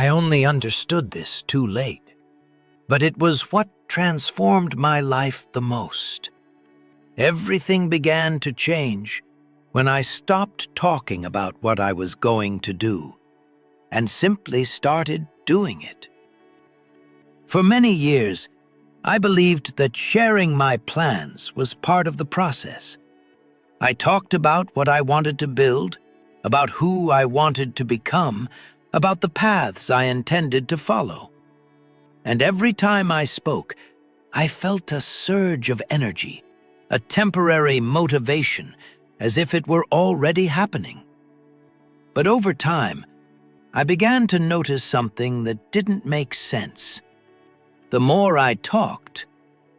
I only understood this too late, but it was what transformed my life the most. Everything began to change when I stopped talking about what I was going to do and simply started doing it. For many years, I believed that sharing my plans was part of the process. I talked about what I wanted to build, about who I wanted to become, about the paths I intended to follow. And every time I spoke, I felt a surge of energy, a temporary motivation, as if it were already happening. But over time, I began to notice something that didn't make sense. The more I talked,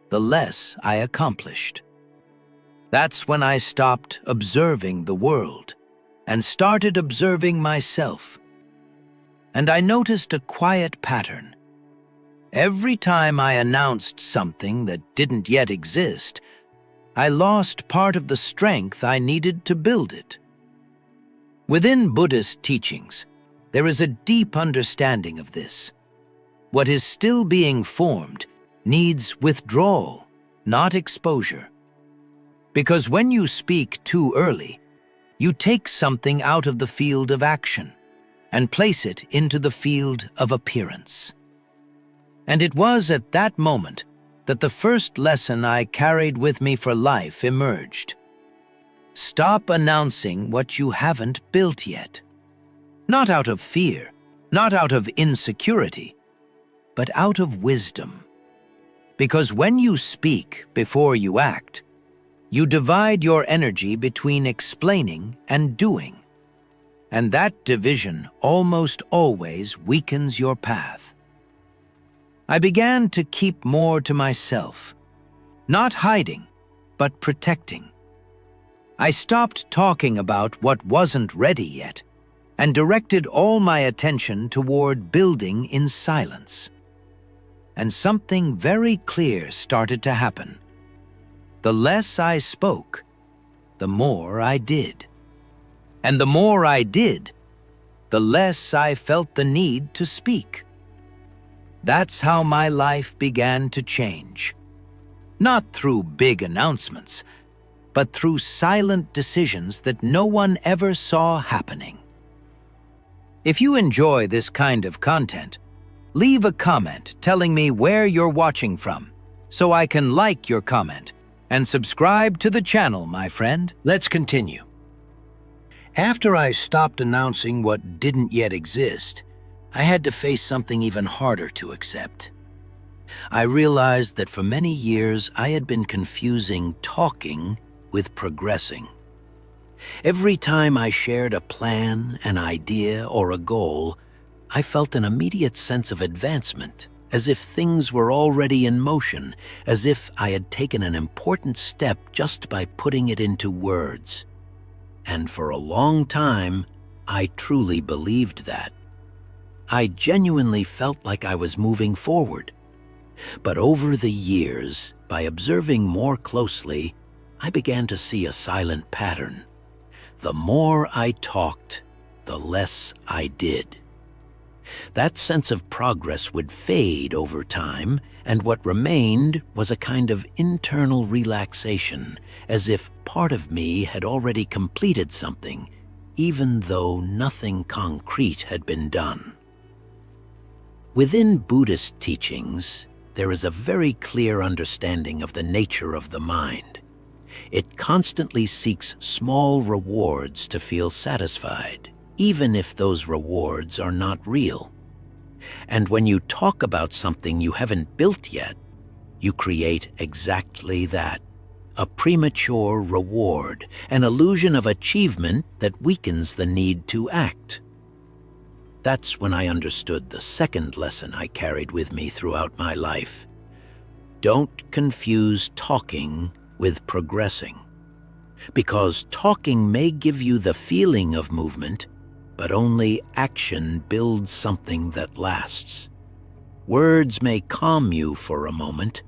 the less I accomplished. That's when I stopped observing the world and started observing myself. And I noticed a quiet pattern. Every time I announced something that didn't yet exist, I lost part of the strength I needed to build it. Within Buddhist teachings, there is a deep understanding of this. What is still being formed needs withdrawal, not exposure. Because when you speak too early, you take something out of the field of action and place it into the field of appearance. And it was at that moment that the first lesson I carried with me for life emerged. Stop announcing what you haven't built yet. Not out of fear, not out of insecurity, but out of wisdom. Because when you speak before you act, you divide your energy between explaining and doing. And that division almost always weakens your path. I began to keep more to myself, not hiding, but protecting. I stopped talking about what wasn't ready yet and directed all my attention toward building in silence. And something very clear started to happen. The less I spoke, the more I did. And the more I did, the less I felt the need to speak. That's how my life began to change. Not through big announcements, but through silent decisions that no one ever saw happening. If you enjoy this kind of content, leave a comment telling me where you're watching from, so I can like your comment and subscribe to the channel, my friend. Let's continue. After I stopped announcing what didn't yet exist, I had to face something even harder to accept. I realized that for many years I had been confusing talking with progressing. Every time I shared a plan, an idea, or a goal, I felt an immediate sense of advancement, as if things were already in motion, as if I had taken an important step just by putting it into words. And for a long time, I truly believed that. I genuinely felt like I was moving forward. But over the years, by observing more closely, I began to see a silent pattern. The more I talked, the less I did. That sense of progress would fade over time, and what remained was a kind of internal relaxation, as if part of me had already completed something, even though nothing concrete had been done. Within Buddhist teachings, there is a very clear understanding of the nature of the mind. It constantly seeks small rewards to feel satisfied, even if those rewards are not real. And when you talk about something you haven't built yet, you create exactly that, a premature reward, an illusion of achievement that weakens the need to act. That's when I understood the second lesson I carried with me throughout my life. Don't confuse talking with progressing. Because talking may give you the feeling of movement, but only action builds something that lasts. Words may calm you for a moment,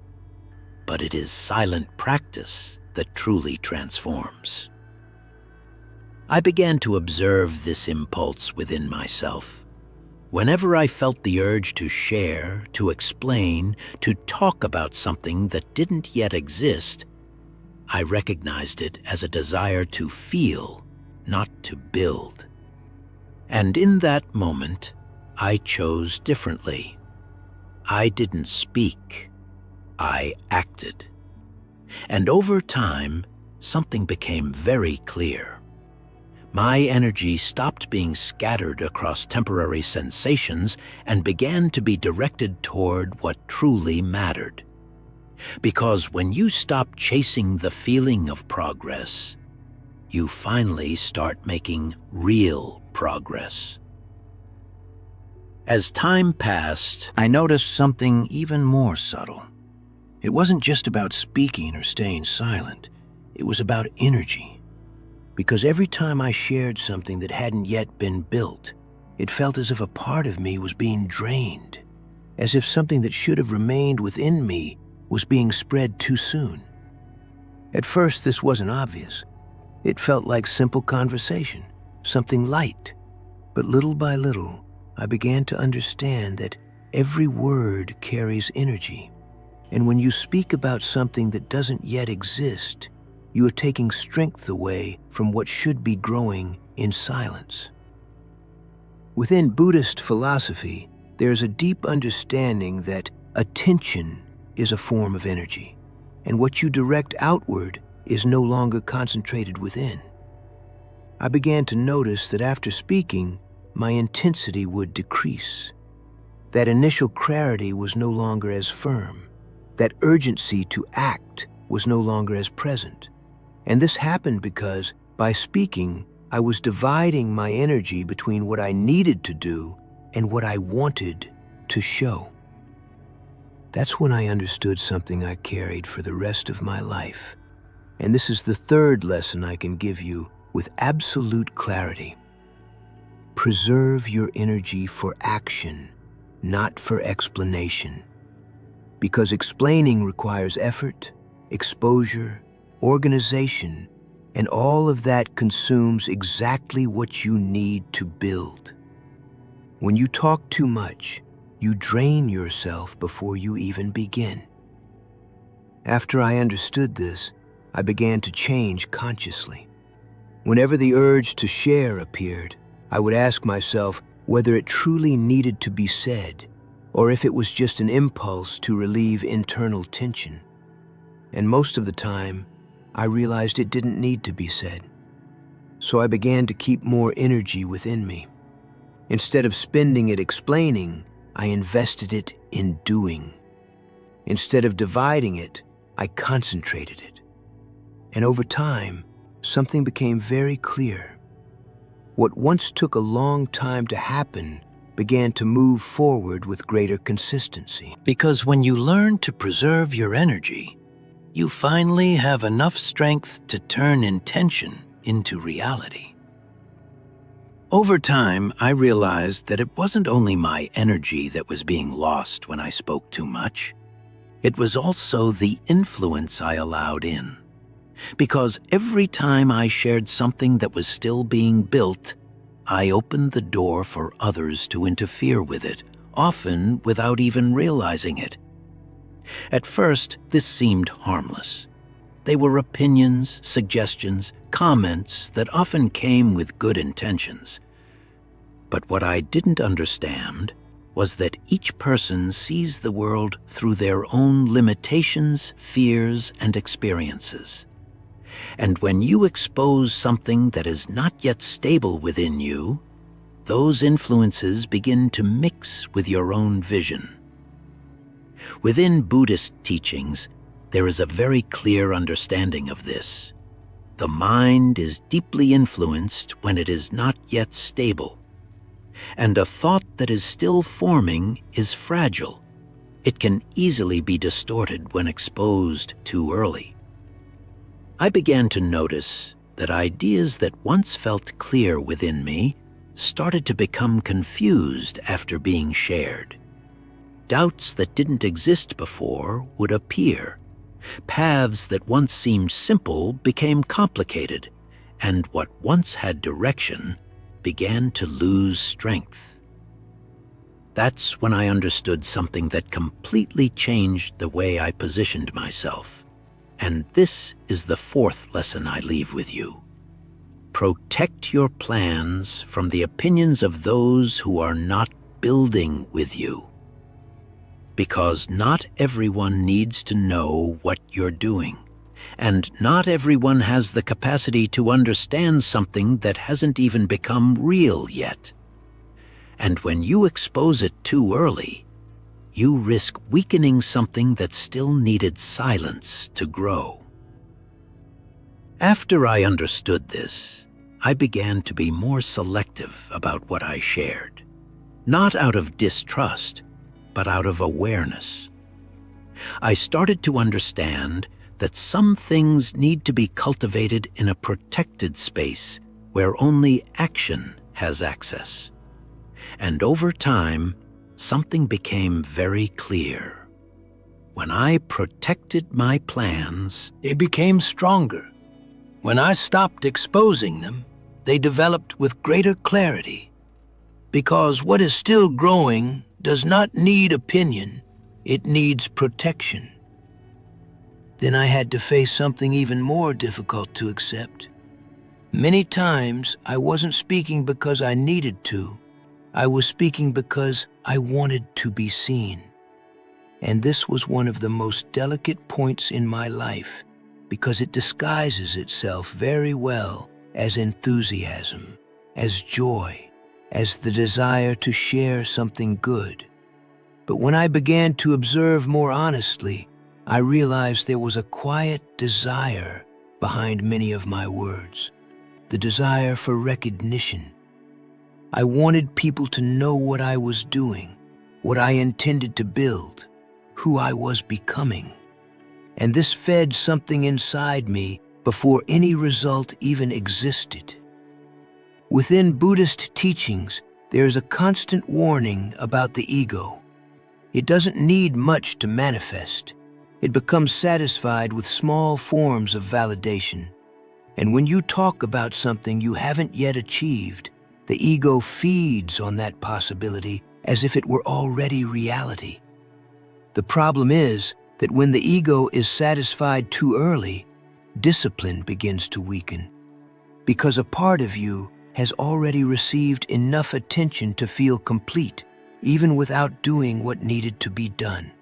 but it is silent practice that truly transforms. I began to observe this impulse within myself. Whenever I felt the urge to share, to explain, to talk about something that didn't yet exist, I recognized it as a desire to feel, not to build. And in that moment, I chose differently. I didn't speak, I acted. And over time, something became very clear. My energy stopped being scattered across temporary sensations and began to be directed toward what truly mattered. Because when you stop chasing the feeling of progress, you finally start making real progress. As time passed, I noticed something even more subtle. It wasn't just about speaking or staying silent. It was about energy. Because every time I shared something that hadn't yet been built, it felt as if a part of me was being drained, as if something that should have remained within me was being spread too soon. At first, this wasn't obvious. It felt like simple conversation, something light. But little by little, I began to understand that every word carries energy. And when you speak about something that doesn't yet exist, you are taking strength away from what should be growing in silence. Within Buddhist philosophy, there is a deep understanding that attention is a form of energy, and what you direct outward is no longer concentrated within. I began to notice that after speaking, my intensity would decrease. That initial clarity was no longer as firm. That urgency to act was no longer as present. And this happened because, by speaking, I was dividing my energy between what I needed to do and what I wanted to show. That's when I understood something I carried for the rest of my life. And this is the third lesson I can give you with absolute clarity. Preserve your energy for action, not for explanation. Because explaining requires effort, exposure, organization, and all of that consumes exactly what you need to build. When you talk too much, you drain yourself before you even begin. After I understood this, I began to change consciously. Whenever the urge to share appeared, I would ask myself whether it truly needed to be said, or if it was just an impulse to relieve internal tension. And most of the time, I realized it didn't need to be said. So I began to keep more energy within me. Instead of spending it explaining, I invested it in doing. Instead of dividing it, I concentrated it. And over time, something became very clear. What once took a long time to happen began to move forward with greater consistency. Because when you learn to preserve your energy, you finally have enough strength to turn intention into reality. Over time, I realized that it wasn't only my energy that was being lost when I spoke too much. It was also the influence I allowed in. Because every time I shared something that was still being built, I opened the door for others to interfere with it, often without even realizing it. At first, this seemed harmless. They were opinions, suggestions, comments that often came with good intentions. But what I didn't understand was that each person sees the world through their own limitations, fears, and experiences. And when you expose something that is not yet stable within you, those influences begin to mix with your own vision. Within Buddhist teachings, there is a very clear understanding of this. The mind is deeply influenced when it is not yet stable. And a thought that is still forming is fragile. It can easily be distorted when exposed too early. I began to notice that ideas that once felt clear within me started to become confused after being shared. Doubts that didn't exist before would appear. Paths that once seemed simple became complicated, and what once had direction began to lose strength. That's when I understood something that completely changed the way I positioned myself. And this is the fourth lesson I leave with you. Protect your plans from the opinions of those who are not building with you. Because not everyone needs to know what you're doing, and not everyone has the capacity to understand something that hasn't even become real yet. And when you expose it too early, you risk weakening something that still needed silence to grow. After I understood this, I began to be more selective about what I shared, not out of distrust, but out of awareness. I started to understand that some things need to be cultivated in a protected space where only action has access. And over time, something became very clear. When I protected my plans, they became stronger. When I stopped exposing them, they developed with greater clarity. Because what is still growing does not need opinion, it needs protection. Then I had to face something even more difficult to accept. Many times, I wasn't speaking because I needed to. I was speaking because I wanted to be seen. And this was one of the most delicate points in my life, because it disguises itself very well as enthusiasm, as joy, as the desire to share something good. But when I began to observe more honestly, I realized there was a quiet desire behind many of my words, the desire for recognition. I wanted people to know what I was doing, what I intended to build, who I was becoming. And this fed something inside me before any result even existed. Within Buddhist teachings, there is a constant warning about the ego. It doesn't need much to manifest. It becomes satisfied with small forms of validation. And when you talk about something you haven't yet achieved, the ego feeds on that possibility as if it were already reality. The problem is that when the ego is satisfied too early, discipline begins to weaken, because a part of you has already received enough attention to feel complete, even without doing what needed to be done.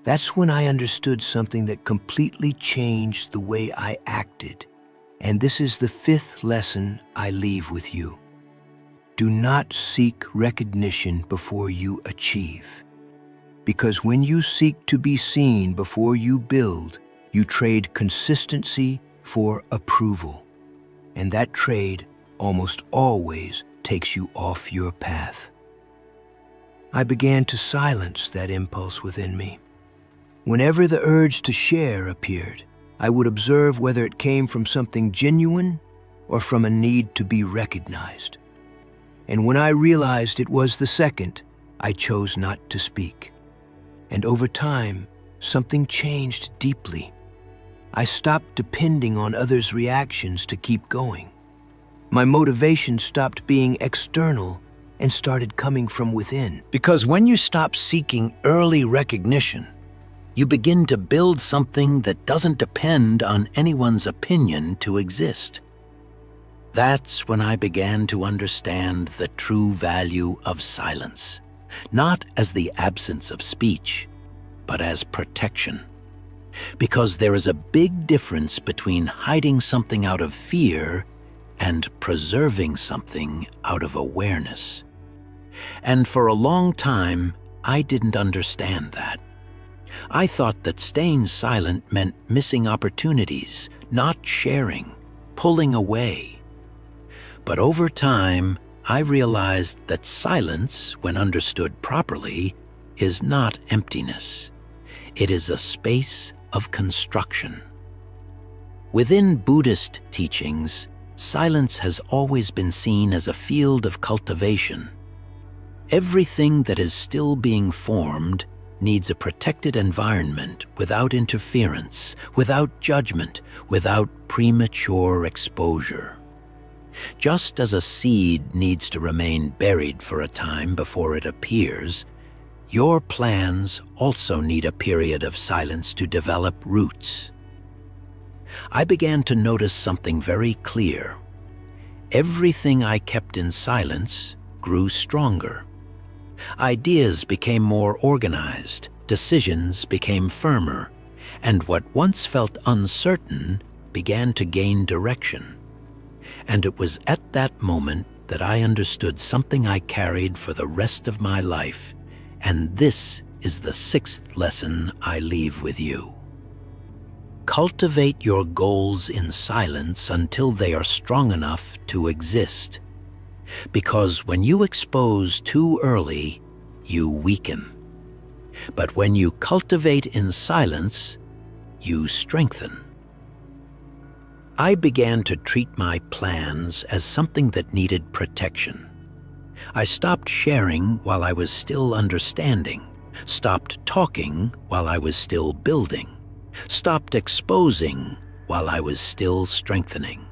That's when I understood something that completely changed the way I acted. And this is the fifth lesson I leave with you. Do not seek recognition before you achieve. Because when you seek to be seen before you build, you trade consistency for approval. And that trade almost always takes you off your path. I began to silence that impulse within me. Whenever the urge to share appeared, I would observe whether it came from something genuine or from a need to be recognized. And when I realized it was the second, I chose not to speak. And over time, something changed deeply. I stopped depending on others' reactions to keep going. My motivation stopped being external and started coming from within. Because when you stop seeking early recognition, you begin to build something that doesn't depend on anyone's opinion to exist. That's when I began to understand the true value of silence, not as the absence of speech, but as protection. Because there is a big difference between hiding something out of fear and preserving something out of awareness. And for a long time, I didn't understand that. I thought that staying silent meant missing opportunities, not sharing, pulling away. But over time, I realized that silence, when understood properly, is not emptiness. It is a space of construction. Within Buddhist teachings, silence has always been seen as a field of cultivation. Everything that is still being formed needs a protected environment without interference, without judgment, without premature exposure. Just as a seed needs to remain buried for a time before it appears, your plans also need a period of silence to develop roots. I began to notice something very clear. Everything I kept in silence grew stronger. Ideas became more organized, decisions became firmer, and what once felt uncertain began to gain direction. And it was at that moment that I understood something I carried for the rest of my life, and this is the sixth lesson I leave with you. Cultivate your goals in silence until they are strong enough to exist. Because when you expose too early, you weaken. But when you cultivate in silence, you strengthen. I began to treat my plans as something that needed protection. I stopped sharing while I was still understanding, stopped talking while I was still building, stopped exposing while I was still strengthening.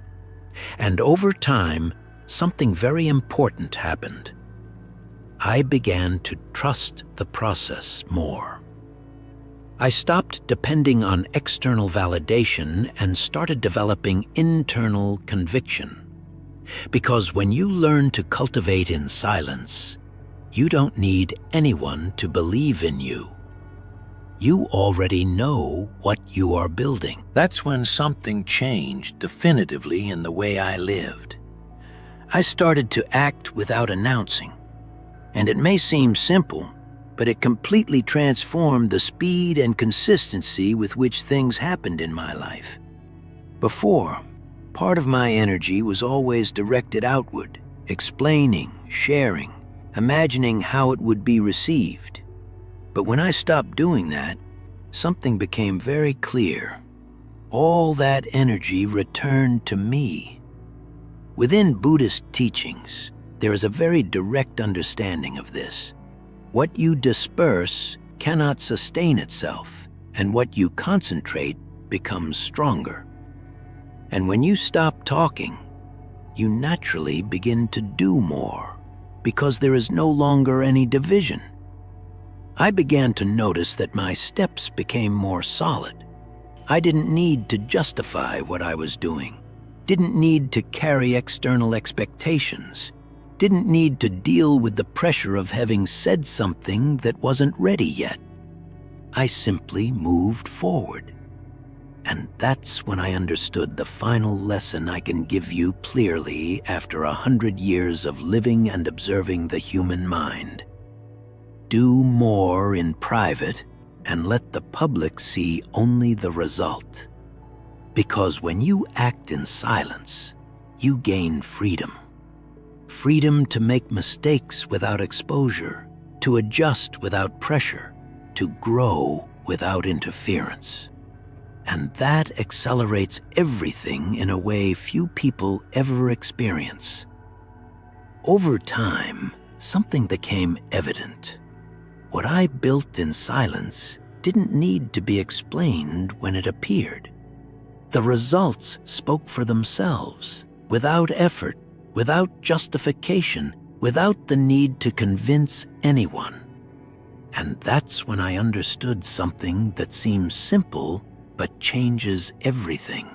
And over time, something very important happened. I began to trust the process more. I stopped depending on external validation and started developing internal conviction. Because when you learn to cultivate in silence, you don't need anyone to believe in you. You already know what you are building. That's when something changed definitively in the way I lived. I started to act without announcing. And it may seem simple, but it completely transformed the speed and consistency with which things happened in my life. Before, part of my energy was always directed outward, explaining, sharing, imagining how it would be received. But when I stopped doing that, something became very clear. All that energy returned to me. Within Buddhist teachings, there is a very direct understanding of this. What you disperse cannot sustain itself, and what you concentrate becomes stronger. And when you stop talking, you naturally begin to do more, because there is no longer any division. I began to notice that my steps became more solid. I didn't need to justify what I was doing, didn't need to carry external expectations, didn't need to deal with the pressure of having said something that wasn't ready yet. I simply moved forward. And that's when I understood the final lesson I can give you clearly after 100 years of living and observing the human mind. Do more in private and let the public see only the result. Because when you act in silence, you gain freedom. Freedom to make mistakes without exposure, to adjust without pressure, to grow without interference. And that accelerates everything in a way few people ever experience. Over time, something became evident. What I built in silence didn't need to be explained when it appeared. The results spoke for themselves, without effort, without justification, without the need to convince anyone. And that's when I understood something that seems simple but changes everything.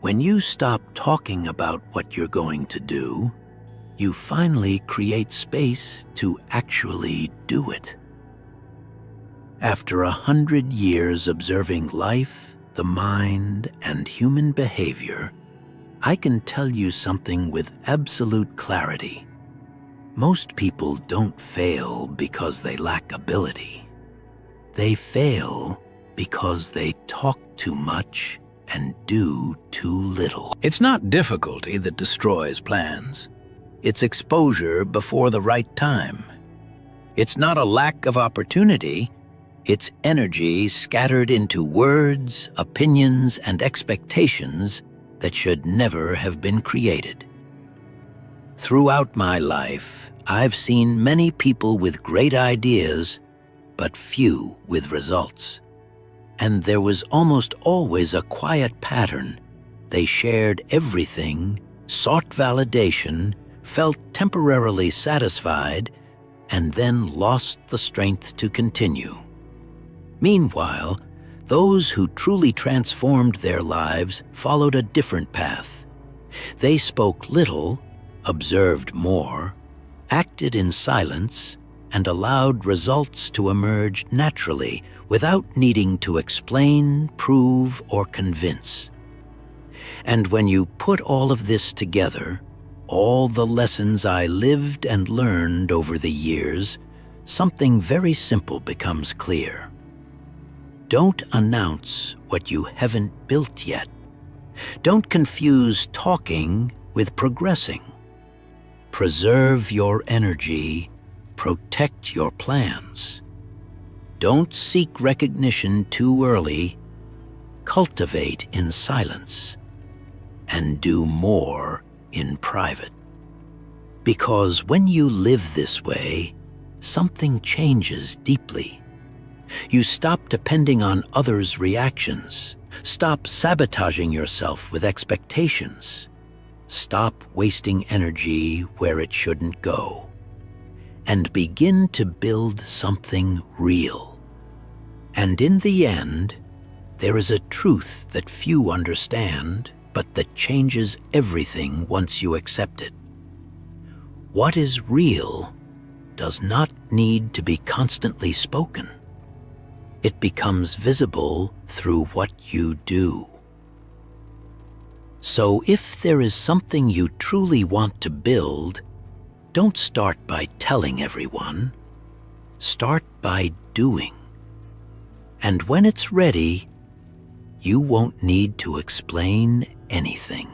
When you stop talking about what you're going to do, you finally create space to actually do it. After 100 years observing life, the mind, and human behavior, I can tell you something with absolute clarity. Most people don't fail because they lack ability. They fail because they talk too much and do too little. It's not difficulty that destroys plans. It's exposure before the right time. It's not a lack of opportunity. It's energy scattered into words, opinions, and expectations that should never have been created. Throughout my life, I've seen many people with great ideas, but few with results. And there was almost always a quiet pattern. They shared everything, sought validation, felt temporarily satisfied, and then lost the strength to continue. Meanwhile, those who truly transformed their lives followed a different path. They spoke little, observed more, acted in silence, and allowed results to emerge naturally without needing to explain, prove, or convince. And when you put all of this together, all the lessons I lived and learned over the years, something very simple becomes clear. Don't announce what you haven't built yet. Don't confuse talking with progressing. Preserve your energy, protect your plans. Don't seek recognition too early. Cultivate in silence, and do more in private. Because when you live this way, something changes deeply. You stop depending on others' reactions. Stop sabotaging yourself with expectations. Stop wasting energy where it shouldn't go. And begin to build something real. And in the end, there is a truth that few understand, but that changes everything once you accept it. What is real does not need to be constantly spoken. It becomes visible through what you do. So if there is something you truly want to build, don't start by telling everyone. Start by doing. And when it's ready, you won't need to explain anything.